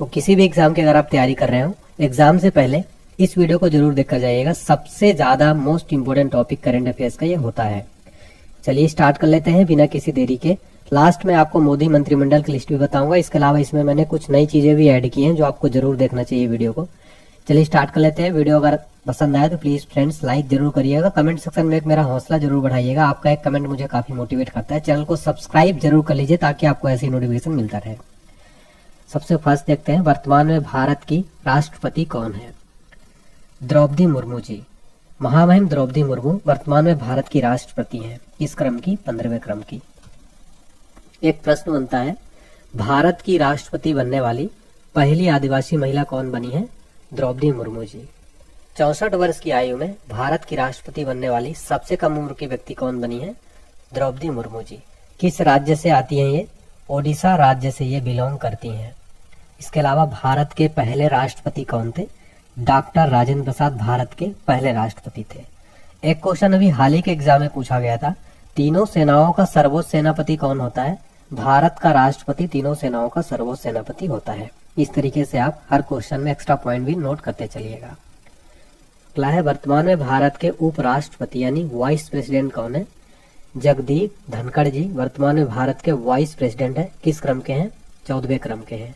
तो किसी भी एग्जाम की अगर आप तैयारी कर रहे हो, एग्जाम से पहले इस वीडियो को जरूर देखकर जाइएगा। सबसे ज्यादा most important topic current affairs का ये होता है। चलिए स्टार्ट कर लेते हैं बिना किसी देरी के। लास्ट में आपको मोदी मंत्रिमंडल की लिस्ट भी बताऊंगा। इसके अलावा इसमें मैंने कुछ नई चीजें भी ऐड की हैं जो आपको जरूर देखना चाहिए वीडियो को। चलिए स्टार्ट कर लेते हैं। वीडियो अगर पसंद आए तो प्लीज फ्रेंड्स लाइक जरूर करिएगा। कमेंट सेक्शन में एक मेरा हौसला जरूर बढ़ाइएगा। आपका एक कमेंट मुझे काफी मोटिवेट करता है। चैनल को सब्सक्राइब जरूर कर लीजिए ताकि आपको ऐसी नोटिफिकेशन मिलता रहे। सबसे फर्स्ट देखते हैं, वर्तमान में भारत की राष्ट्रपति कौन है? द्रौपदी मुर्मू जी। महामहिम द्रौपदी मुर्मू वर्तमान में भारत की राष्ट्रपति हैं। इस क्रम की 15वें क्रम की। एक प्रश्न बनता है, भारत की राष्ट्रपति बनने वाली पहली आदिवासी महिला कौन बनी है? द्रौपदी मुर्मू जी। 64 वर्ष की आयु में भारत की राष्ट्रपति बनने वाली सबसे कम उम्र की व्यक्ति कौन बनी है? द्रौपदी मुर्मू जी। किस राज्य से आती हैं ये? ओडिशा राज्य से ये बिलोंग करती हैं। इसके अलावा भारत के पहले राष्ट्रपति कौन थे? डॉक्टर राजेंद्र प्रसाद भारत के पहले राष्ट्रपति थे। एक क्वेश्चन अभी हाल ही के एग्जाम में पूछा गया था, तीनों सेनाओं का सर्वोच्च सेनापति कौन होता है? भारत का राष्ट्रपति तीनों सेनाओं का सर्वोच्च सेनापति होता है। इस तरीके से आप हर क्वेश्चन में एक्स्ट्रा पॉइंट भी नोट करते चलिएगा। अगला है, वर्तमान में भारत के उपराष्ट्रपति यानी वाइस प्रेसिडेंट कौन है? जगदीप धनखड़ जी वर्तमान में भारत के वाइस प्रेसिडेंट है। किस क्रम के हैं? 14वें क्रम के हैं।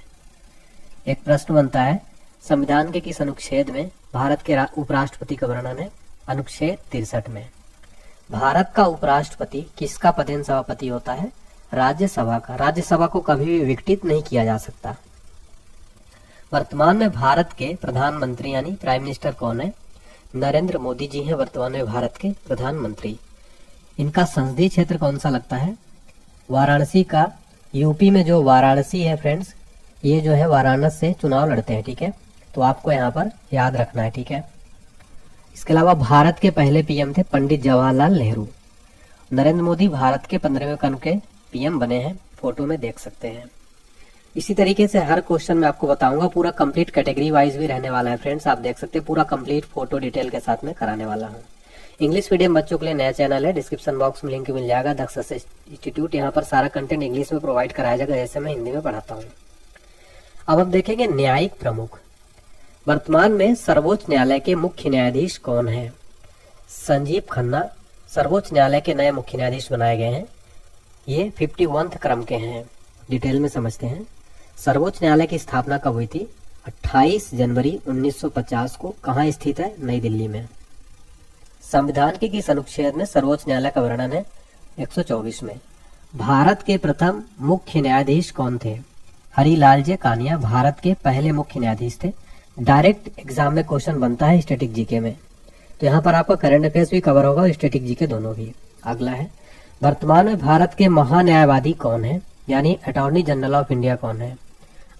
एक प्रश्न बनता है, संविधान के किस अनुच्छेद में भारत के उपराष्ट्रपति का वर्णन है? अनुच्छेद 63 में। भारत का उपराष्ट्रपति किसका पदेन सभापति होता है? राज्यसभा का। राज्यसभा को कभी भी विघटित नहीं किया जा सकता। वर्तमान में भारत के प्रधानमंत्री यानी प्राइम मिनिस्टर कौन है? नरेंद्र मोदी जी हैं वर्तमान में भारत के प्रधानमंत्री। इनका संसदीय क्षेत्र कौन सा लगता है? वाराणसी का। यूपी में जो वाराणसी है फ्रेंड्स, ये जो है वाराणसी से चुनाव लड़ते हैं, ठीक है, तो आपको यहाँ पर याद रखना है, ठीक है। इसके अलावा भारत के पहले पीएम थे पंडित जवाहरलाल नेहरू। नरेंद्र मोदी भारत के 15वें क्रम के पीएम बने हैं, फोटो में देख सकते हैं। इसी तरीके से हर क्वेश्चन में आपको बताऊंगा, पूरा कंप्लीट कैटेगरी वाइज भी रहने वाला है फ्रेंड्स। आप देख सकते हैं पूरा कंप्लीट फोटो डिटेल के साथ में कराने वाला हूँ। इंग्लिश मीडियम बच्चों के लिए नया चैनल है, डिस्क्रिप्शन बॉक्स में लिंक मिल जाएगा। द सक्सेस इंस्टीट्यूट, यहाँ पर सारा कंटेंट इंग्लिश में प्रोवाइड कराया जाएगा जैसे मैं हिंदी में पढ़ाता हूँ। अब हम देखेंगे न्यायिक प्रमुख। वर्तमान में सर्वोच्च न्यायालय के मुख्य न्यायाधीश कौन है? संजीव खन्ना सर्वोच्च न्यायालय के नए मुख्य न्यायाधीश बनाए गए हैं। ये 51वें क्रम के हैं। डिटेल में समझते हैं। सर्वोच्च न्यायालय की स्थापना कब हुई थी? 28 जनवरी 1950 को। कहाँ स्थित है? नई दिल्ली में। संविधान के किस अनुच्छेद में सर्वोच्च न्यायालय का वर्णन है? 124 में। भारत के प्रथम मुख्य न्यायाधीश कौन थे? हरिलाल जे कानिया भारत के पहले मुख्य न्यायाधीश थे। डायरेक्ट एग्जाम में क्वेश्चन बनता है स्टैटिक जीके में, तो यहाँ पर आपका करंट अफेयर्स भी कवर होगा और स्टैटिक जीके दोनों भी। अगला है, वर्तमान में भारत के महान्यायवादी कौन है यानी अटॉर्नी जनरल ऑफ इंडिया कौन है?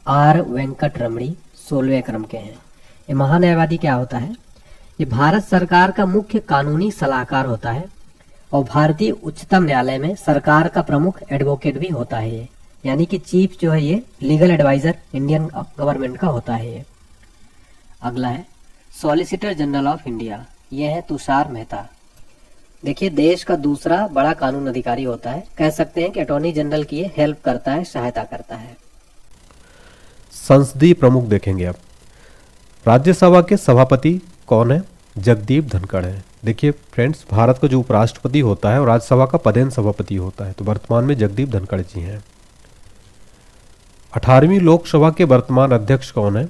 आर वेंकट रमणी 16वें क्रम के हैं। ये महान्यायवादी क्या होता है? ये भारत सरकार का मुख्य कानूनी सलाहकार होता है और भारतीय उच्चतम न्यायालय में सरकार का प्रमुख एडवोकेट भी होता है ये, यानी कि चीफ जो है ये लीगल एडवाइजर इंडियन गवर्नमेंट का होता है ये। अगला है, सॉलिसिटर जनरल ऑफ इंडिया, ये है तुषार मेहता। देखिए देश का दूसरा बड़ा कानून अधिकारी होता है, कह सकते हैं कि अटॉर्नी जनरल की ये हेल्प करता है, सहायता करता है। संसदीय प्रमुख देखेंगे आप। राज्यसभा के सभापति कौन है? जगदीप धनखड़ है। देखिए फ्रेंड्स, भारत का जो उपराष्ट्रपति होता है और राज्यसभा का पदेन सभापति होता है, तो वर्तमान में जगदीप धनखड़ जी हैं। 18वीं लोकसभा के वर्तमान अध्यक्ष कौन है?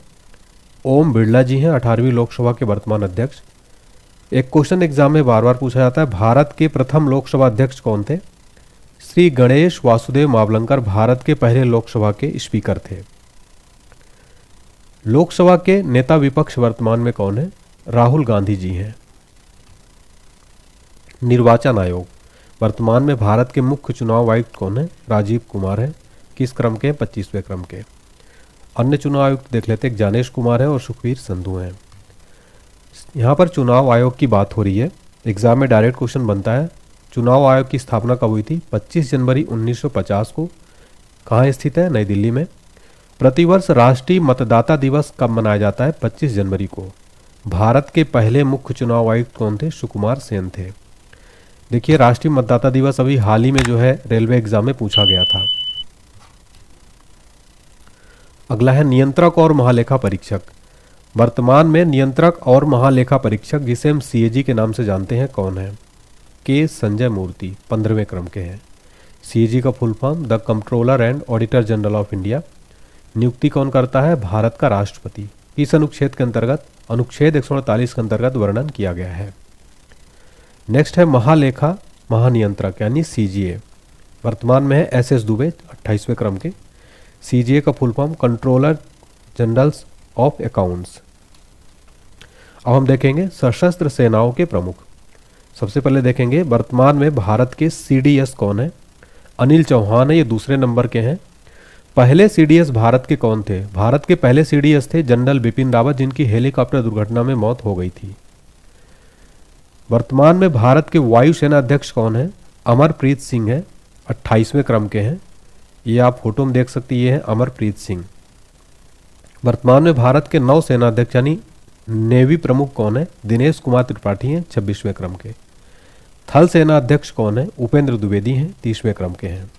ओम बिरला जी हैं 18वीं लोकसभा के वर्तमान अध्यक्ष। एक क्वेश्चन एग्जाम में बार बार पूछा जाता है, भारत के प्रथम लोकसभा अध्यक्ष कौन थे? श्री गणेश वासुदेव मावलंकर भारत के पहले लोकसभा के स्पीकर थे। लोकसभा के नेता विपक्ष वर्तमान में कौन है? राहुल गांधी जी हैं। निर्वाचन आयोग, वर्तमान में भारत के मुख्य चुनाव आयुक्त कौन है? राजीव कुमार है। किस क्रम के? 25वें क्रम के। अन्य चुनाव आयुक्त देख लेते हैं, ज्ञानेश कुमार है और सुखबीर संधू हैं। यहाँ पर चुनाव आयोग की बात हो रही है, एग्जाम में डायरेक्ट क्वेश्चन बनता है। चुनाव आयोग की स्थापना कब हुई थी? 25 जनवरी 1950 को। कहाँ स्थित है? नई दिल्ली में। प्रतिवर्ष राष्ट्रीय मतदाता दिवस कब मनाया जाता है? 25 जनवरी को। भारत के पहले मुख्य चुनाव आयुक्त कौन थे? सुकुमार सेन थे। देखिए राष्ट्रीय मतदाता दिवस अभी हाल ही में जो है रेलवे एग्जाम में पूछा गया था। अगला है नियंत्रक और महालेखा परीक्षक। वर्तमान में नियंत्रक और महालेखा परीक्षक, जिसे हम सीएजी के नाम से जानते हैं, कौन है? के संजय मूर्ति 15वें क्रम के हैं। सीएजी का full form the controller and auditor general of India. नियुक्ति कौन करता है? भारत का राष्ट्रपति। इस अनुच्छेद के अंतर्गत अनुच्छेद 148 के अंतर्गत वर्णन किया गया है। नेक्स्ट है महालेखा महानियंत्रक यानी सीजीए। वर्तमान में है एसएस दुबे 28वें क्रम के। सीजीए का full form controller generals of accounts. अब हम देखेंगे सशस्त्र सेनाओं के प्रमुख। सबसे पहले देखेंगे वर्तमान में भारत के सीडीएस कौन है? अनिल चौहान है, ये दूसरे नंबर के हैं। पहले सीडीएस भारत के कौन थे? भारत के पहले सीडीएस थे जनरल बिपिन रावत, जिनकी हेलीकॉप्टर दुर्घटना में मौत हो गई थी। वर्तमान में भारत के वायुसेना अध्यक्ष कौन है? अमरप्रीत सिंह है, 28वें क्रम के हैं। ये आप फोटो में देख सकते, ये है अमरप्रीत सिंह। वर्तमान में भारत के नौसेना अध्यक्ष यानी नेवी प्रमुख कौन है? दिनेश कुमार त्रिपाठी हैं, 26वें क्रम के। थल सेना अध्यक्ष कौन है? उपेंद्र द्विवेदी हैं, 30वें क्रम के हैं।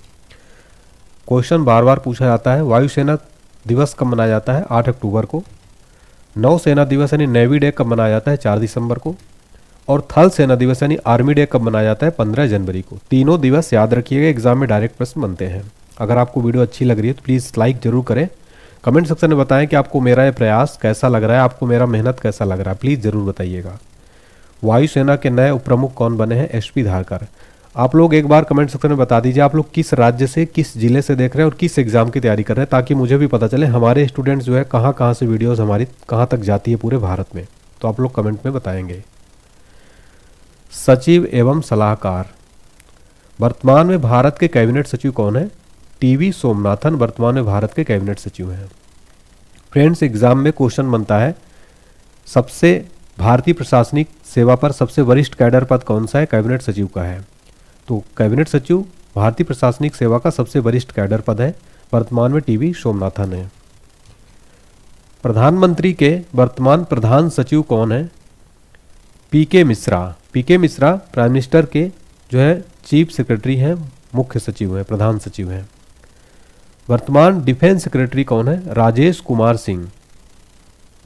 क्वेश्चन बार बार पूछा जाता है, वायुसेना दिवस कब मनाया जाता है? 8 अक्टूबर को। नौसेना दिवस यानी नेवी डे कब मनाया जाता है? 4 दिसंबर को। और थल सेना दिवस यानी आर्मी डे कब मनाया जाता है? 15 जनवरी को। तीनों दिवस याद रखिएगा, एग्जाम में डायरेक्ट प्रश्न बनते हैं। अगर आपको वीडियो अच्छी लग रही है तो प्लीज़ लाइक जरूर करें। कमेंट सेक्शन में बताएं कि आपको मेरा ये प्रयास कैसा लग रहा है, आपको मेरा मेहनत कैसा लग रहा है, प्लीज़ ज़रूर बताइएगा। वायुसेना के नए उपप्रमुख कौन बने हैं? एसपी धारकर। आप लोग एक बार कमेंट सेक्शन में बता दीजिए आप लोग किस राज्य से, किस जिले से देख रहे हैं और किस एग्जाम की तैयारी कर रहे हैं, ताकि मुझे भी पता चले हमारे स्टूडेंट्स जो है कहाँ कहाँ से वीडियोज़ हमारी कहाँ तक जाती है पूरे भारत में। तो आप लोग कमेंट में बताएंगे। सचिव एवं सलाहकार। वर्तमान में भारत के कैबिनेट सचिव कौन है? टीवी सोमनाथन वर्तमान में भारत के कैबिनेट सचिव हैं। फ्रेंड्स, एग्जाम में क्वेश्चन बनता है सबसे भारतीय प्रशासनिक सेवा पर सबसे वरिष्ठ कैडर पद कौन सा है? कैबिनेट सचिव का है। तो कैबिनेट सचिव भारतीय प्रशासनिक सेवा का सबसे वरिष्ठ कैडर पद है। वर्तमान में टीवी सोमनाथन है। प्रधानमंत्री के वर्तमान प्रधान सचिव कौन है? पीके मिश्रा। पीके मिश्रा प्राइम मिनिस्टर के जो है चीफ सेक्रेटरी हैं, मुख्य सचिव हैं, प्रधान सचिव हैं। वर्तमान डिफेंस सेक्रेटरी कौन है? राजेश कुमार सिंह,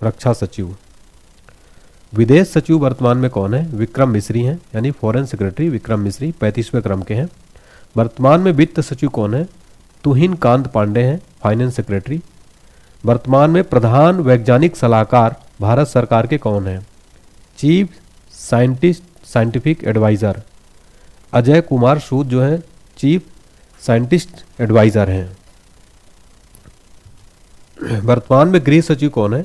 रक्षा सचिव। विदेश सचिव वर्तमान में कौन है? विक्रम मिश्री हैं, यानी फॉरेन सेक्रेटरी विक्रम मिश्री, 35वें क्रम के हैं। वर्तमान में वित्त सचिव कौन है? तुहिन कांत पांडे हैं, फाइनेंस सेक्रेटरी। वर्तमान में प्रधान वैज्ञानिक सलाहकार भारत सरकार के कौन है? Chief scientific adviser Ajay Kumar Sood जो है चीफ साइंटिस्ट एडवाइज़र हैं। वर्तमान में गृह सचिव कौन है?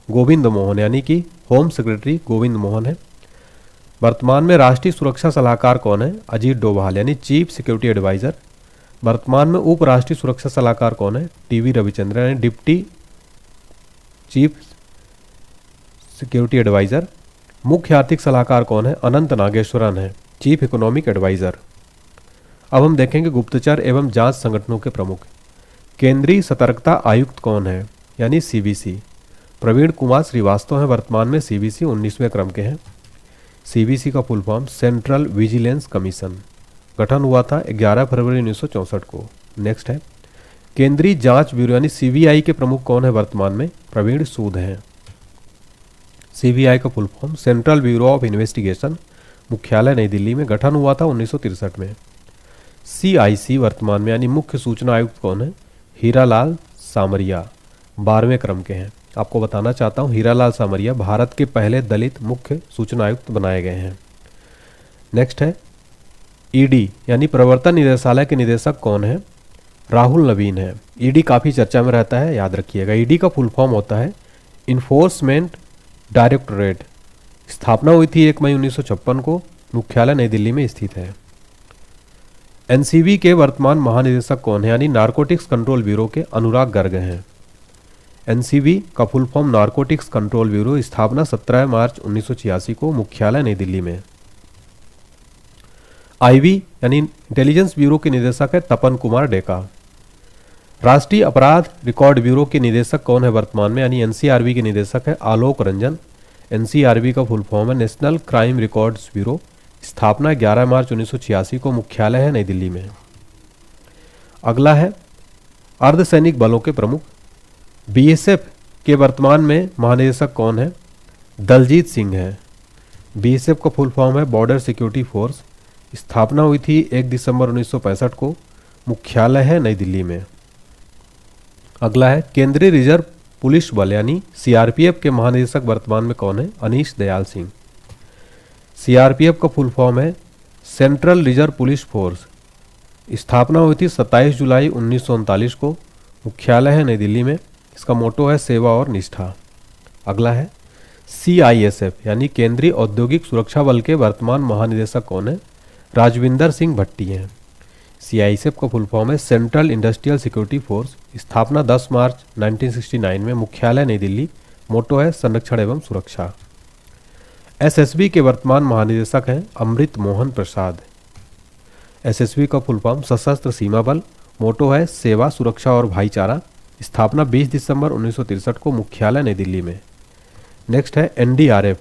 गोविंद मोहन, यानी कि होम सेक्रेटरी गोविंद मोहन है। वर्तमान में राष्ट्रीय सुरक्षा सलाहकार कौन है? अजीत डोभाल, यानी चीफ सिक्योरिटी एडवाइज़र। वर्तमान में उप राष्ट्रीय सुरक्षा सलाहकार कौन है? टीवी रविचंद्रन, यानी डिप्टी चीफ सिक्योरिटी एडवाइज़र। मुख्य आर्थिक सलाहकार कौन है? अनंत नागेश्वरन है, चीफ इकोनॉमिक एडवाइज़र। अब हम देखेंगे गुप्तचर एवं जांच संगठनों के प्रमुख। केंद्रीय सतर्कता आयुक्त कौन है? यानी सीवीसी। प्रवीण कुमार श्रीवास्तव हैं, वर्तमान में सीवीसी 19वें क्रम के हैं। सीवीसी का full form central vigilance commission. गठन हुआ था 11 फरवरी 1964 को। नेक्स्ट है केंद्रीय जांच ब्यूरो यानी सीबीआई के प्रमुख कौन है? वर्तमान में प्रवीण सूद हैं। सीबीआई का full form central bureau of investigation, मुख्यालय नई दिल्ली में। गठन हुआ था 1963 में। सीआईसी वर्तमान में यानी मुख्य सूचना आयुक्त कौन है? हीरालाल सामरिया, 12वें क्रम के हैं। आपको बताना चाहता हूँ हीरालाल सामरिया भारत के पहले दलित मुख्य सूचना आयुक्त बनाए गए हैं। नेक्स्ट है ईडी यानी प्रवर्तन निदेशालय के निदेशक कौन है? राहुल नवीन है। ईडी काफ़ी चर्चा में रहता है, याद रखिएगा। ईडी का फुल फॉर्म होता है इन्फोर्समेंट डायरेक्टोरेट। स्थापना हुई थी 1 मई 1956 को। मुख्यालय नई दिल्ली में स्थित है। एनसीबी के वर्तमान महानिदेशक कौन है? यानी नारकोटिक्स कंट्रोल ब्यूरो के अनुराग गर्ग हैं। एनसीबी का full form narcotics control bureau. स्थापना 17 मार्च 1986 को। मुख्यालय नई दिल्ली में। आईबी यानी इंटेलिजेंस ब्यूरो के निदेशक है तपन कुमार डेका। राष्ट्रीय अपराध रिकॉर्ड ब्यूरो के निदेशक कौन है वर्तमान में? यानी एनसीआरबी के निदेशक है आलोक रंजन। एनसीआरबी का फुल फॉर्म है नेशनल क्राइम रिकॉर्ड्स ब्यूरो। स्थापना 11 मार्च 1986 को। मुख्यालय है नई दिल्ली में। अगला है अर्धसैनिक बलों के प्रमुख। बीएसएफ के वर्तमान में महानिदेशक कौन है? दलजीत सिंह है। बीएसएफ का फुल फॉर्म है बॉर्डर सिक्योरिटी फोर्स। स्थापना हुई थी 1 दिसंबर 1965 को। मुख्यालय है नई दिल्ली में। अगला है केंद्रीय रिजर्व पुलिस बल यानी सीआरपीएफ के महानिदेशक वर्तमान में कौन है? अनीश दयाल सिंह। सीआरपीएफ का फुल फॉर्म है सेंट्रल रिजर्व पुलिस फोर्स। स्थापना हुई थी 27 जुलाई 1939 को। मुख्यालय है नई दिल्ली में। इसका मोटो है सेवा और निष्ठा। अगला है सीआईएसएफ यानी केंद्रीय औद्योगिक सुरक्षा बल के वर्तमान महानिदेशक कौन है? राजविंदर सिंह भट्टी हैं। सीआईएसएफ का फुल फॉर्म है सेंट्रल इंडस्ट्रियल सिक्योरिटी फोर्स। स्थापना 10 मार्च 1969 में। मुख्यालय नई दिल्ली। मोटो है संरक्षण एवं सुरक्षा। एसएसबी के वर्तमान महानिदेशक हैं अमृत मोहन प्रसाद। एसएसबी का फुल फॉर्म सशस्त्र सीमा बल। मोटो है सेवा सुरक्षा और भाईचारा। स्थापना 20 दिसंबर 1963 को। मुख्यालय नई दिल्ली में। नेक्स्ट है एनडीआरएफ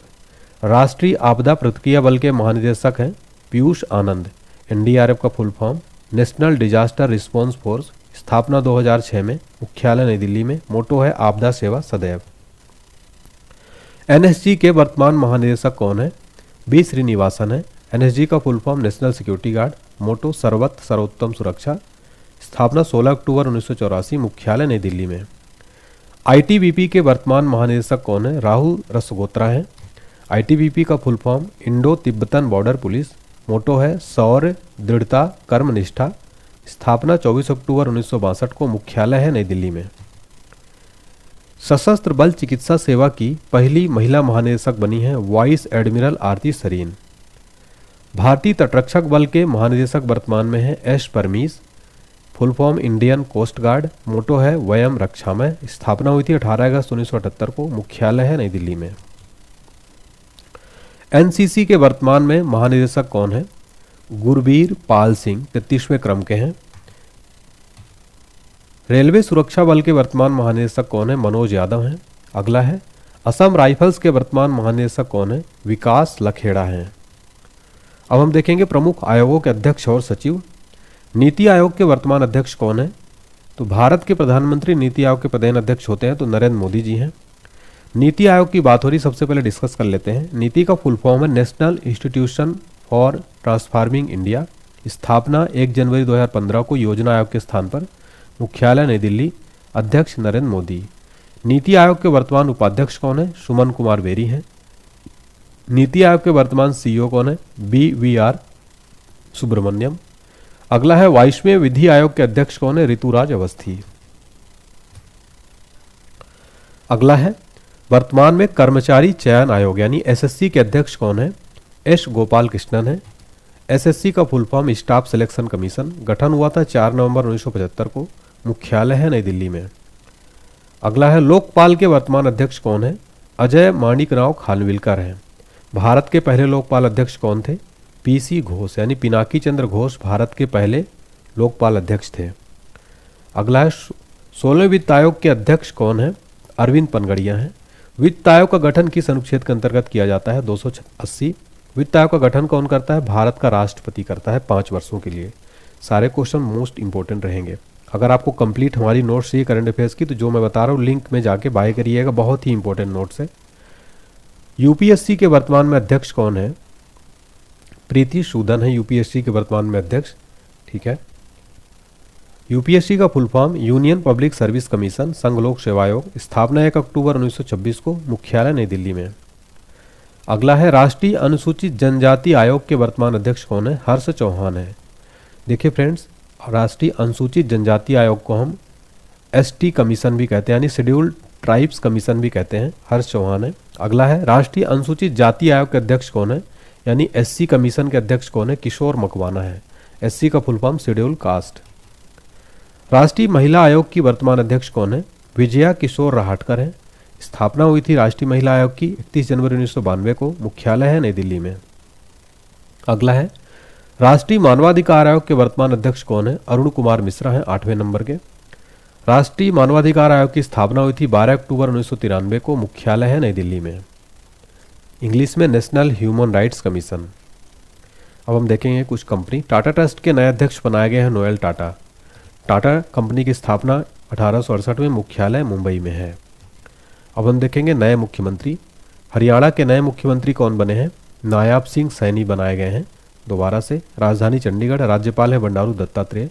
राष्ट्रीय आपदा प्रतिक्रिया बल के महानिदेशक हैं पीयूष आनंद। एनडीआरएफ का full form national disaster response force. स्थापना 2006 में। मुख्यालय नई दिल्ली में। मोटो है आपदा सेवा सदैव। एनएसजी के वर्तमान महानिदेशक कौन है? बी श्रीनिवासन है। एनएसजी का full form national security guard. Motto सर्वत्र सर्वोत्तम सुरक्षा। स्थापना 16 अक्टूबर 1984। मुख्यालय नई दिल्ली में। आईटीबीपी के वर्तमान महानिदेशक कौन है? राहुल रसगोत्रा हैं। आईटीबीपी का full form Indo Tibetan border police. Motto है शौर्य दृढ़ता कर्मनिष्ठा। स्थापना 24 अक्टूबर 1962 को। मुख्यालय है नई दिल्ली में। सशस्त्र बल चिकित्सा सेवा की पहली महिला महानिदेशक बनी है वाइस एडमिरल आरती सरीन। भारतीय तटरक्षक बल के महानिदेशक वर्तमान में है S Paramesh. Full form Indian coast guard. Motto है वयम रक्षामय। स्थापना हुई थी 18 अगस्त 1978 को। मुख्यालय है नई दिल्ली में। एनसीसी के वर्तमान में महानिदेशक कौन है? गुरबीर पाल सिंह 33वें क्रम के हैं। रेलवे सुरक्षा बल के वर्तमान महानिदेशक कौन है? मनोज यादव हैं। अगला है असम राइफल्स के वर्तमान महानिदेशक कौन है? विकास लखेड़ा हैं। अब हम देखेंगे प्रमुख आयोगों के अध्यक्ष और सचिव। नीति आयोग के वर्तमान अध्यक्ष कौन है? तो भारत के प्रधानमंत्री नीति आयोग के प्रधान अध्यक्ष होते हैं तो नरेंद्र मोदी जी हैं। नीति आयोग की बात हो रही, सबसे पहले डिस्कस कर लेते हैं। नीति का फुल फॉर्म है national institution for transforming India. स्थापना 1 जनवरी 2015 को योजना आयोग के स्थान पर। मुख्यालय नई दिल्ली। अध्यक्ष नरेंद्र मोदी। नीति आयोग के वर्तमान उपाध्यक्ष कौन है? सुमन कुमार बेरी हैं। नीति आयोग के वर्तमान सीईओ कौन है? BVR सुब्रमण्यम। अगला है 22वें विधि आयोग के अध्यक्ष कौन है? ऋतुराज अवस्थी। अगला है वर्तमान में कर्मचारी चयन आयोग यानी एसएससी के अध्यक्ष कौन है? एस गोपाल कृष्णन है। एसएससी का full form staff selection commission. गठन हुआ था 4 नवंबर 1975 को। मुख्यालय है नई दिल्ली में। अगला है लोकपाल के वर्तमान अध्यक्ष कौन है? अजय माणिकराव खानविलकर हैं। भारत के पहले लोकपाल अध्यक्ष कौन थे? PC घोष यानी पिनाकी चंद्र घोष भारत के पहले लोकपाल अध्यक्ष थे। अगला है 16वें वित्त आयोग के अध्यक्ष कौन है? अरविंद पनगड़िया हैं। वित्त आयोग का गठन किस अनुच्छेद के अंतर्गत किया जाता है? 280। वित्त आयोग का गठन कौन करता है? भारत का राष्ट्रपति करता है 5 वर्षों के लिए। सारे क्वेश्चन मोस्ट इंपॉर्टेंट रहेंगे। अगर आपको कंप्लीट हमारी नोट्स चाहिए करंट अफेयर्स की तो जो मैं बता रहा हूँ लिंक में जाके बाय करिएगा, बहुत ही इंपॉर्टेंट नोट्स है। यूपीएससी के वर्तमान में अध्यक्ष कौन है? प्रीति सूदन है यूपीएससी के वर्तमान में अध्यक्ष। ठीक है। यूपीएससी का full form union public service commission संघ लोक सेवा आयोग। स्थापना 1 अक्टूबर 1926 को। मुख्यालय नई दिल्ली में। अगला है राष्ट्रीय अनुसूचित जनजाति आयोग के वर्तमान अध्यक्ष कौन है? हर्ष चौहान है। देखिए फ्रेंड्स, राष्ट्रीय अनुसूचित जनजाति आयोग को हम ST कमीशन भी कहते हैं यानी शेड्यूल्ड ट्राइब्स कमीशन भी कहते हैं। हर्ष चौहान है। अगला है राष्ट्रीय अनुसूचित जाति आयोग के अध्यक्ष कौन है यानी SC कमीशन के अध्यक्ष कौन है? किशोर मकवाना है। SC का फुल फॉर्म शेड्यूल कास्ट। राष्ट्रीय महिला आयोग की वर्तमान अध्यक्ष कौन है? विजया किशोर राहटकर है। स्थापना हुई थी राष्ट्रीय महिला आयोग की 31 जनवरी 1992 को। मुख्यालय है नई दिल्ली में। अगला है राष्ट्रीय मानवाधिकार आयोग के वर्तमान अध्यक्ष कौन है? अरुण कुमार मिश्रा हैं 8वें नंबर के। राष्ट्रीय मानवाधिकार आयोग की स्थापना हुई थी 12 अक्टूबर 1993 को। मुख्यालय है नई दिल्ली में। इंग्लिश में नेशनल ह्यूमन राइट्स कमीशन। अब हम देखेंगे कुछ कंपनी। टाटा ट्रस्ट के नए अध्यक्ष बनाए गए हैं नोएल टाटा। टाटा कंपनी की स्थापना 1868 में मुख्यालय मुंबई में है। अब हम देखेंगे नए मुख्यमंत्री। हरियाणा के नए मुख्यमंत्री कौन बने हैं? नायाब सिंह सैनी बनाए गए हैं दोबारा से। राजधानी चंडीगढ़। राज्यपाल है बंडारू दत्तात्रेय।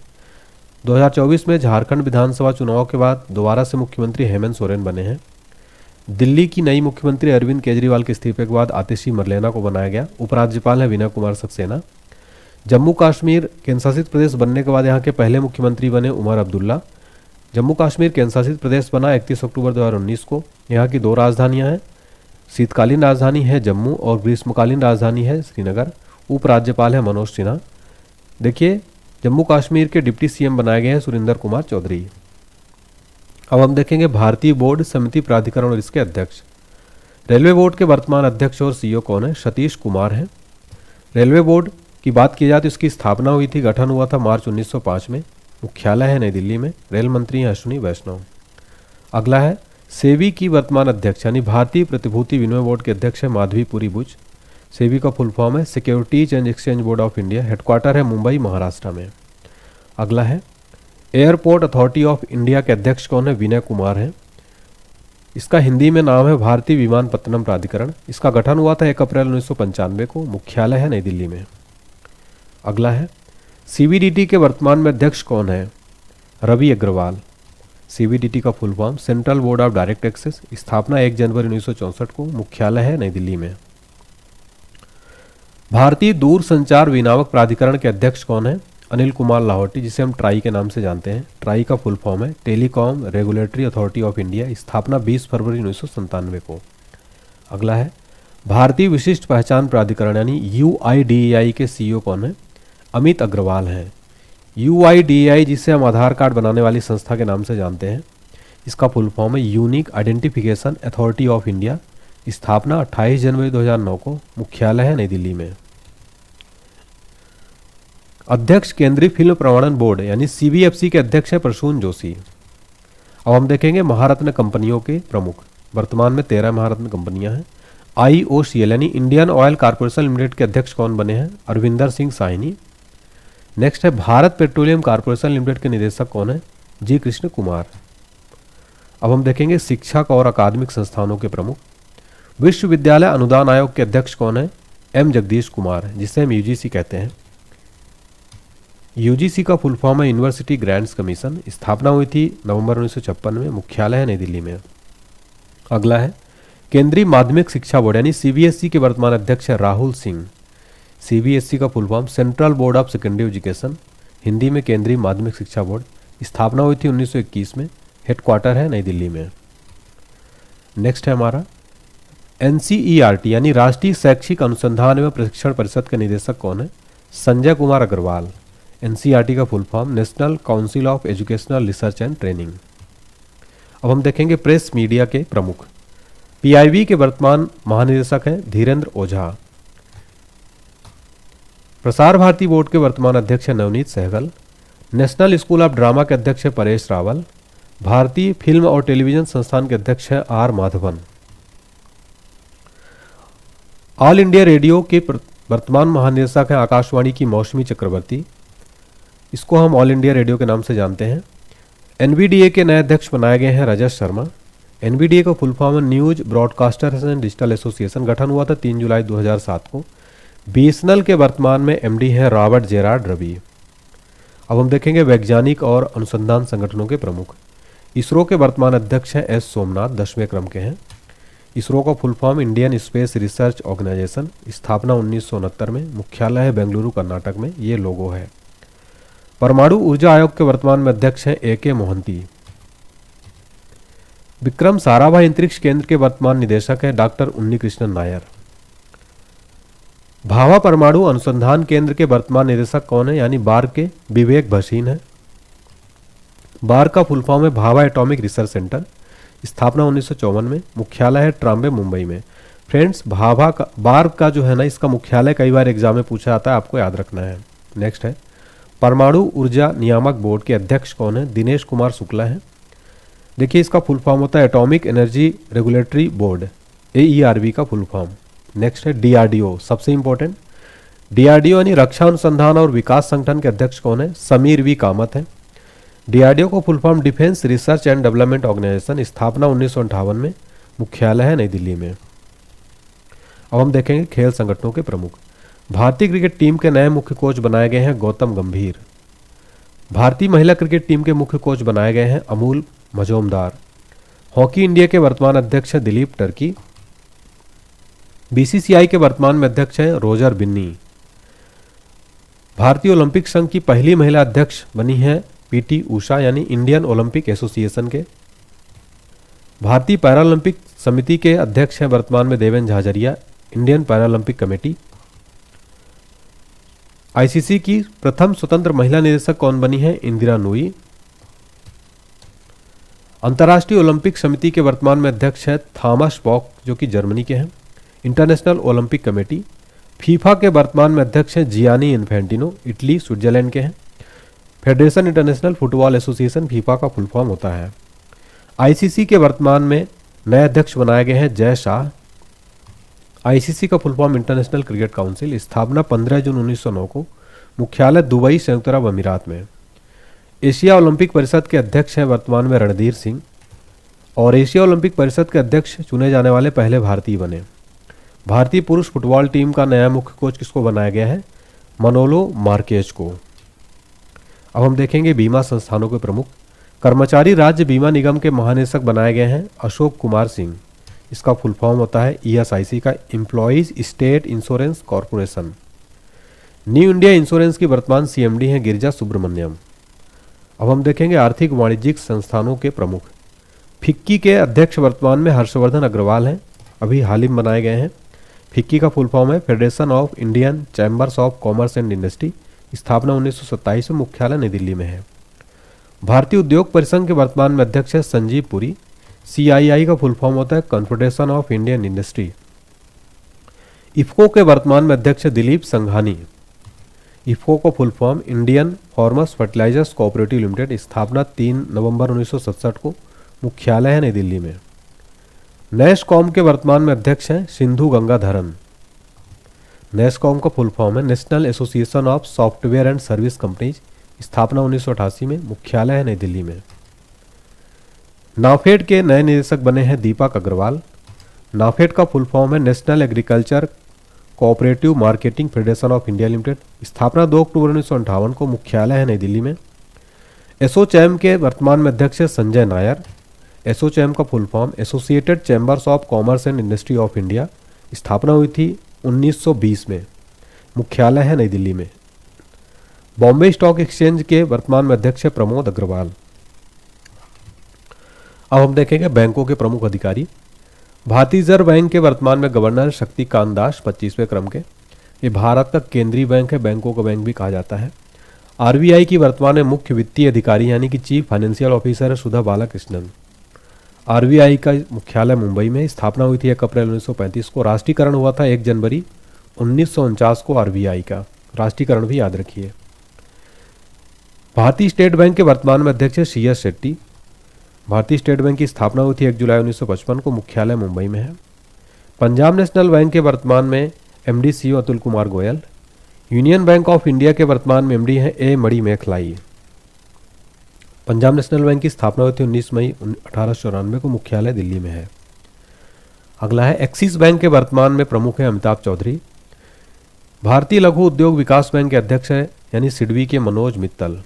2024 में झारखंड विधानसभा चुनाव के बाद दोबारा से मुख्यमंत्री हेमंत सोरेन बने हैं। दिल्ली की नई मुख्यमंत्री अरविंद केजरीवाल के इस्तीफे के बाद आतिशी मरलेना को बनाया गया। उपराज्यपाल है विनय कुमार सक्सेना। जम्मू कश्मीर केंद्रशासित प्रदेश बनने के बाद यहाँ के पहले मुख्यमंत्री बने उमर अब्दुल्ला। जम्मू कश्मीर केंद्रशासित प्रदेश बना 31 अक्टूबर 2019 को। यहाँ की 2 राजधानियाँ हैं, शीतकालीन राजधानी है जम्मू और ग्रीष्मकालीन राजधानी है श्रीनगर। उपराज्यपाल है मनोज सिन्हा। देखिए जम्मू कश्मीर के डिप्टी सीएम बनाए गए हैं सुरेंद्र कुमार चौधरी। अब हम देखेंगे भारतीय बोर्ड समिति प्राधिकरण और इसके अध्यक्ष। रेलवे बोर्ड के वर्तमान अध्यक्ष और सीईओ कौन है? सतीश कुमार हैं। रेलवे बोर्ड की बात की जाए तो इसकी स्थापना हुई थी, गठन हुआ था मार्च 1905 में। मुख्यालय है नई दिल्ली में। रेल मंत्री हैं अश्विनी वैष्णव। अगला है सेबी की वर्तमान अध्यक्ष यानी भारतीय प्रतिभूति विनिमय बोर्ड के अध्यक्ष है माधवी पुरी बुच। सेबी का फुल फॉर्म है securities and exchange board of India. Headquarter है मुंबई महाराष्ट्र में। अगला है एयरपोर्ट अथॉरिटी ऑफ इंडिया के अध्यक्ष कौन है? विनय कुमार हैं। इसका हिंदी में नाम है भारतीय विमानपत्तनम प्राधिकरण। इसका गठन हुआ था 1 अप्रैल 1995 को। मुख्यालय है नई दिल्ली में। अगला है सीबीडीटी के वर्तमान में अध्यक्ष कौन है? रवि अग्रवाल। सीबीडीटी का full form central board of direct taxes. स्थापना 1 जनवरी 1964 को। मुख्यालय है नई दिल्ली में। भारतीय दूरसंचार विनियामक प्राधिकरण के अध्यक्ष कौन है? अनिल कुमार लाहौटी, जिसे हम ट्राई के नाम से जानते हैं। ट्राई का फुल फॉर्म है telecom regulatory authority of India. स्थापना 20 फरवरी 1997 को। अगला है भारतीय विशिष्ट पहचान प्राधिकरण यानी यूआईडीएआई के सीईओ कौन है? अमित अग्रवाल हैं। यूआईडीएआई जिसे हम आधार कार्ड बनाने वाली संस्था के नाम से जानते हैं, इसका फुल फॉर्म है unique identification authority of India. स्थापना 28 जनवरी 2009 को। मुख्यालय है नई दिल्ली में। अध्यक्ष केंद्रीय फिल्म प्रमाणन बोर्ड यानी सीबीएफसी के अध्यक्ष है प्रसून जोशी। अब हम देखेंगे महारत्न कंपनियों के प्रमुख। वर्तमान में 13 महारत्न कंपनियां हैं। आईओसीएल यानी इंडियन ऑयल कॉर्पोरेशन लिमिटेड के अध्यक्ष कौन बने हैं? अरविंदर सिंह साइनी। नेक्स्ट है भारत पेट्रोलियम कॉर्पोरेशन लिमिटेड के निदेशक कौन है? जी कृष्ण कुमार। अब हम देखेंगे शिक्षक और अकादमिक संस्थानों के प्रमुख। विश्वविद्यालय अनुदान आयोग के अध्यक्ष कौन है? एम जगदीश कुमार, जिसे हम यूजीसी कहते हैं। यूजीसी का फुल फॉर्म है यूनिवर्सिटी ग्रांट्स कमीशन। स्थापना हुई थी नवंबर 1956 में। मुख्यालय है नई दिल्ली में। अगला है केंद्रीय माध्यमिक शिक्षा बोर्ड यानी सीबीएसई के वर्तमान अध्यक्ष है राहुल सिंह। सीबीएसई का full form central board of secondary education, Hindi में केंद्रीय माध्यमिक शिक्षा बोर्ड। स्थापना हुई थी 1921 में। हेडक्वार्टर है नई दिल्ली में। नेक्स्ट है हमारा एनसीईआरटी यानी राष्ट्रीय शैक्षिक अनुसंधान एवं प्रशिक्षण परिषद के निदेशक कौन है? संजय कुमार अग्रवाल। एनसीईआरटी का full form national council of educational research and training. अब हम देखेंगे प्रेस मीडिया के प्रमुख। पीआईबी के वर्तमान महानिदेशक हैं धीरेन्द्र ओझा। प्रसार भारती बोर्ड के वर्तमान अध्यक्ष है Navneet Sehgal. National School of Drama के अध्यक्ष है परेश रावल। भारतीय फिल्म और टेलीविजन संस्थान के अध्यक्ष है R Madhavan. All India Radio के वर्तमान महानिदेशक हैं आकाशवाणी की मौसमी चक्रवर्ती। इसको हम ऑल इंडिया रेडियो के नाम से जानते हैं। एनबीडीए के नए अध्यक्ष बनाए गए हैं रजत शर्मा। एनबीडीए का फुल फॉर्म है news broadcasters and digital association. गठन हुआ था 3 जुलाई 2007 को। बीएसएनएल के वर्तमान में एमडी हैं रॉबर्ट जेरार्ड रवि। अब हम देखेंगे वैज्ञानिक और अनुसंधान संगठनों के प्रमुख। इसरो के वर्तमान अध्यक्ष हैं एस सोमनाथ, 10वें क्रम के हैं। इसरो का full form Indian Space Research Organisation. स्थापना 1969 में। मुख्यालय है बेंगलुरु कर्नाटक में। ये लोगो है। परमाणु ऊर्जा आयोग के वर्तमान में अध्यक्ष हैं ए के मोहंती। विक्रम साराभाई अंतरिक्ष केंद्र के वर्तमान निदेशक हैं डॉक्टर उन्नीकृष्णन नायर। भाभा परमाणु अनुसंधान केंद्र के वर्तमान निदेशक कौन है यानी बार के विवेक भसीन है। बार का फुल फॉर्म है भाभा एटॉमिक रिसर्च सेंटर। स्थापना 1954 में। मुख्यालय है ट्राम्बे मुंबई में। फ्रेंड्स भाभा का बार का जो है ना, इसका मुख्यालय कई बार एग्जाम में पूछा जाता है, आपको याद रखना है। नेक्स्ट है परमाणु ऊर्जा नियामक बोर्ड के अध्यक्ष कौन है? दिनेश कुमार शुक्ला है। देखिए इसका फुल फॉर्म होता है atomic energy regulatory board, AERB का फुल फॉर्म। नेक्स्ट है DRDO, सबसे इंपॉर्टेंट। DRDO यानी रक्षा अनुसंधान और विकास संगठन के अध्यक्ष कौन है? समीर वी कामत है। डीआरडीओ को full form Defence Research and Development Organisation, स्थापना 1958 में, मुख्यालय है नई दिल्ली में। अब हम देखेंगे खेल संगठनों के प्रमुख। भारतीय क्रिकेट टीम के नए मुख्य कोच बनाए गए हैं गौतम गंभीर। भारतीय महिला क्रिकेट टीम के मुख्य कोच बनाए गए हैं अमूल मजूमदार। हॉकी इंडिया के वर्तमान अध्यक्ष हैं दिलीप टर्की। बीसीसीआई के वर्तमान में अध्यक्ष हैं रोजर बिन्नी। भारतीय ओलंपिक संघ की पहली महिला अध्यक्ष बनी है पीटी उषा, यानी इंडियन ओलंपिक एसोसिएशन के। भारतीय पैरालंपिक समिति के अध्यक्ष हैं वर्तमान में Devendra Jhajharia, Indian Paralympic committee. ICC की प्रथम स्वतंत्र महिला निदेशक कौन बनी है? इंदिरा नूई। अंतर्राष्ट्रीय ओलंपिक समिति के वर्तमान में अध्यक्ष हैं थॉमस बॉक, जो कि जर्मनी के हैं। International Olympic committee. फीफा के वर्तमान में अध्यक्ष हैं जियानी इन्फेंटिनो, इटली स्विट्जरलैंड के हैं। Federation international football association FIFA का फुल फॉर्म होता है। आईसीसी के वर्तमान में नए अध्यक्ष बनाए गए हैं जय शाह। आईसीसी का full form international cricket council, स्थापना 15 जून 1909 को, मुख्यालय दुबई संयुक्त अरब अमीरात में। एशिया ओलंपिक परिषद के अध्यक्ष हैं वर्तमान में रणधीर सिंह, और एशिया ओलंपिक परिषद के अध्यक्ष चुने जाने वाले पहले भारतीय बने। भारतीय पुरुष फुटबॉल टीम का नया मुख्य कोच किसको बनाया गया है? मनोलो मार्केज को। अब हम देखेंगे बीमा संस्थानों के प्रमुख। कर्मचारी राज्य बीमा निगम के महानिदेशक बनाए गए हैं अशोक कुमार सिंह। इसका फुल फॉर्म होता है ईएसआईसी का, employees state insurance corporation. New India insurance की वर्तमान सीएमडी हैं गिरिजा सुब्रमण्यम। अब हम देखेंगे आर्थिक वाणिज्यिक संस्थानों के प्रमुख। फिक्की के अध्यक्ष वर्तमान में हर्षवर्धन अग्रवाल हैं, अभी हाल ही में बनाए गए हैं। फिक्की का फुल फॉर्म है federation of Indian chambers of commerce and industry, स्थापना 1927 में, मुख्यालय नई दिल्ली में है। भारतीय उद्योग परिसंघ के वर्तमान में अध्यक्ष है संजीव पुरी। सीआईआई का फुल फॉर्म होता है Confederation of Indian Industry. IFFCO के वर्तमान में अध्यक्ष है दिलीप संघानी। इफ्को का full form Indian Farmers Fertilisers Cooperative Limited, स्थापना 3 नवंबर 1967 को, मुख्यालय है नई दिल्ली में। नेस्कॉम के वर्तमान में अध्यक्ष हैं सिंधु गंगाधरन। नेस्कॉम का फुल फॉर्म है national association of software and service companies, स्थापना 1988 में, मुख्यालय है नई दिल्ली में। नाफेड के नए निदेशक बने हैं दीपक अग्रवाल। नाफेड का फुल फॉर्म है national agriculture cooperative marketing federation of India limited, स्थापना 2 अक्टूबर 1958 को, मुख्यालय है नई दिल्ली में। एसोचैम के वर्तमान में अध्यक्ष है संजय नायर। एसोचैम का full form associated chambers of commerce and industry of India, स्थापना हुई थी 1920 में, मुख्यालय है नई दिल्ली में। बॉम्बे स्टॉक एक्सचेंज के वर्तमान में अध्यक्ष है प्रमोद अग्रवाल। अब हम देखेंगे बैंकों के प्रमुख अधिकारी। भारतीय रिजर्व बैंक के वर्तमान में गवर्नर शक्तिकांत दास, 25वें क्रम के। ये भारत का केंद्रीय बैंक है, बैंकों का बैंक भी कहा जाता है। आरबीआई की वर्तमान में मुख्य वित्तीय अधिकारी यानी कि चीफ फाइनेंशियल ऑफिसर है सुधा बालाकृष्णन। आरबीआई का मुख्यालय मुंबई में, स्थापना हुई थी 1 अप्रैल 1935 को। राष्ट्रीयकरण हुआ था 1 जनवरी 1949 को आरबीआई का। राष्ट्रीयकरण भी याद रखिए। भारतीय स्टेट बैंक के वर्तमान में अध्यक्ष है सी एस शेट्टी। भारतीय स्टेट बैंक की स्थापना हुई थी 1 जुलाई 1955 को, मुख्यालय मुंबई में है। पंजाब नेशनल बैंक के वर्तमान में MD CEO Atul Kumar Goyal. Union bank of India के वर्तमान में एमडी हैं ए मणि मेखलाई। पंजाब नेशनल बैंक की स्थापना हुई थी 19 मई 1894 को, मुख्यालय दिल्ली में है। अगला है एक्सिस बैंक के वर्तमान में प्रमुख है अमिताभ चौधरी। भारतीय लघु उद्योग विकास बैंक के अध्यक्ष है यानी सिडबी के मनोज मित्तल।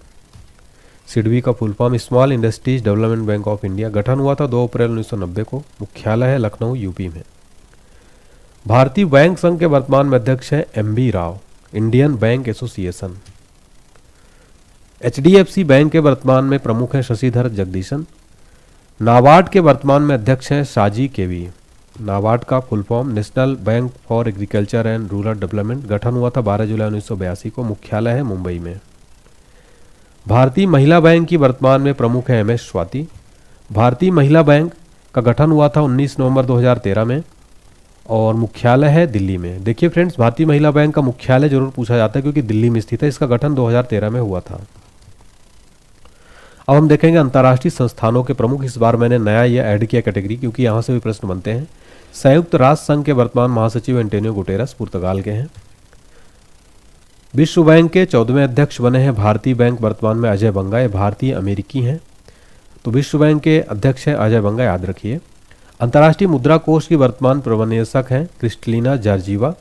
सिडबी का full form small industries development bank of India, गठन हुआ था 2 अप्रैल 1990 को, मुख्यालय है लखनऊ यूपी में। भारतीय बैंक संघ के वर्तमान में अध्यक्ष है MB Rao, Indian bank association. HDFC bank के वर्तमान में प्रमुख हैं शशिधर जगदीशन। नाबार्ड के वर्तमान में अध्यक्ष हैं साजी केवी। नाबार्ड का full form national bank for agriculture and rural development, गठन हुआ था 12 जुलाई 1982 को, मुख्यालय है मुंबई में। भारतीय महिला बैंक की वर्तमान में प्रमुख है एमएस स्वाति। भारतीय महिला बैंक का गठन हुआ था 19 नवंबर 2013 में और मुख्यालय है दिल्ली में। देखिए फ्रेंड्स, भारतीय महिला बैंक का मुख्यालय जरूर पूछा जाता है क्योंकि दिल्ली में स्थित है। इसका गठन 2013 में हुआ था। अब हम देखेंगे अंतर्राष्ट्रीय संस्थानों के प्रमुख। इस बार मैंने नया यह ऐड किया कैटेगरी क्योंकि यहाँ से भी प्रश्न बनते हैं। संयुक्त राष्ट्र संघ के वर्तमान महासचिव एंटोनियो गुटेरस, पुर्तगाल के हैं। विश्व बैंक के 14वें अध्यक्ष बने हैं भारतीय बैंक वर्तमान में अजय बंगा। ये भारतीय अमेरिकी हैं, तो विश्व बैंक के अध्यक्ष हैं अजय बंगा, याद रखिए। अंतर्राष्ट्रीय मुद्रा कोष की वर्तमान प्रबंधक हैं क्रिस्टलिना जॉर्जिवा।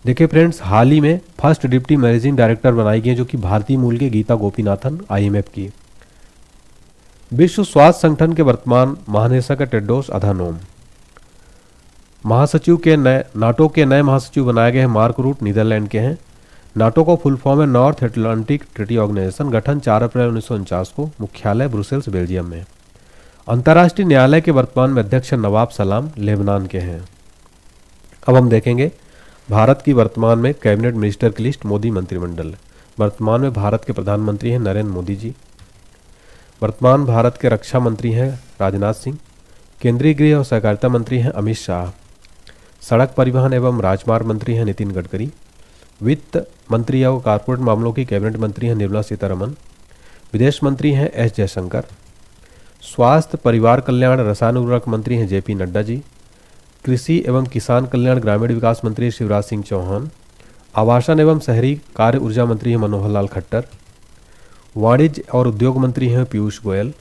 देखिए फ्रेंड्स, हाल ही में फर्स्ट डिप्टी मैनेजिंग डायरेक्टर बनाई गई जो कि भारतीय मूल के गीता गोपीनाथन, IMF की। विश्व स्वास्थ्य संगठन के वर्तमान महानिदेशक है टेड्रोस अधानोम। महासचिव के नाटो के नए महासचिव बनाए गए हैं मार्क रूट, नीदरलैंड के हैं। नाटो का फुल फॉर्म है नॉर्थ अटलांटिक ट्रीटी ऑर्गेनाइजेशन। गठन 4 अप्रैल 1949 को। मुख्यालय ब्रुसेल्स, बेल्जियम में। अंतर्राष्ट्रीय न्यायालय के वर्तमान में अध्यक्ष नवाब सलाम, लेबनान के हैं। अब हम देखेंगे भारत की वर्तमान में कैबिनेट मिनिस्टर की लिस्ट। मोदी मंत्रिमंडल। वर्तमान में भारत के प्रधानमंत्री हैं नरेंद्र मोदी जी। वर्तमान भारत के रक्षा मंत्री हैं राजनाथ सिंह। केंद्रीय गृह और सहकारिता मंत्री हैं अमित शाह। सड़क परिवहन एवं राजमार्ग मंत्री हैं नितिन गडकरी। वित्त मंत्री और कॉर्पोरेट मामलों की कैबिनेट मंत्री हैं निर्मला सीतारमण। विदेश मंत्री हैं S जयशंकर। स्वास्थ्य परिवार कल्याण रसायन उर्वरक मंत्री हैं JP नड्डा जी। कृषि एवं किसान कल्याण ग्रामीण विकास मंत्री शिवराज सिंह चौहान। आवासन एवं शहरी कार्य ऊर्जा मंत्री हैं मनोहर लाल खट्टर। वाणिज्य और उद्योग मंत्री हैं पीयूष गोयल।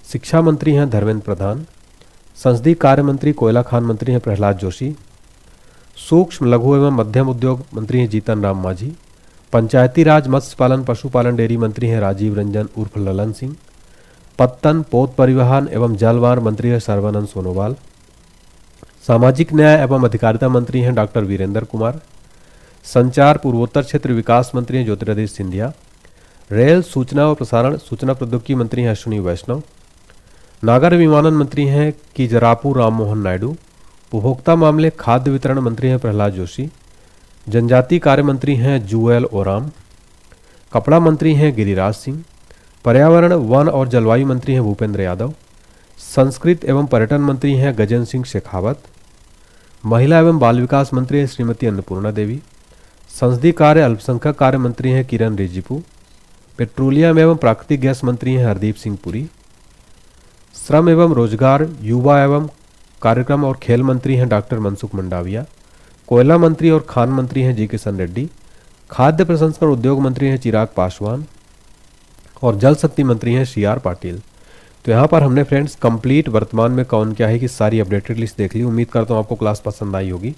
शिक्षा मंत्री हैं धर्मेंद्र प्रधान। संसदीय कार्य मंत्री कोयला खान मंत्री हैं प्रहलाद जोशी। सूक्ष्म लघु एवं मध्यम उद्योग मंत्री हैं जीतन राम मांझी। पंचायती राज मत्स्य पालन पशुपालन डेयरी मंत्री हैं राजीव रंजन उर्फ ललन सिंह। पत्तन पोत परिवहन एवं जलमार्ग मंत्री हैं सर्बानंद सोनोवाल। सामाजिक न्याय एवं अधिकारिता मंत्री हैं डॉक्टर वीरेंद्र कुमार। संचार पूर्वोत्तर क्षेत्र विकास मंत्री हैं ज्योतिरादित्य सिंधिया। रेल सूचना और प्रसारण सूचना प्रौद्योगिकी मंत्री हैं अश्विनी वैष्णव। नागर विमानन मंत्री हैं किजरापू राम मोहन नायडू। उपभोक्ता मामले खाद्य वितरण मंत्री हैं प्रहलाद जोशी। जनजातीय कार्य मंत्री हैं जुएल ओराम। कपड़ा मंत्री हैं गिरिराज सिंह। पर्यावरण वन और जलवायु मंत्री हैं भूपेंद्र यादव। संस्कृत एवं पर्यटन मंत्री हैं गजेंद्र सिंह शेखावत। महिला एवं बाल विकास मंत्री हैं श्रीमती अन्नपूर्णा देवी। संसदीय कार्य अल्पसंख्यक कार्य मंत्री हैं किरण रिजिजू। पेट्रोलियम एवं प्राकृतिक गैस मंत्री हैं हरदीप सिंह पुरी। श्रम एवं रोजगार युवा एवं कार्यक्रम और खेल मंत्री हैं डॉक्टर मनसुख मंडाविया। कोयला मंत्री और खान मंत्री हैं जी.किशन रेड्डी। खाद्य प्रसंस्करण उद्योग मंत्री हैं चिराग पासवान और जल शक्ति मंत्री हैं C.R. पाटिल। तो यहाँ पर हमने फ्रेंड्स कंप्लीट वर्तमान में कौन क्या है कि सारी अपडेटेड लिस्ट देख ली। उम्मीद करता हूँ आपको क्लास पसंद आई होगी।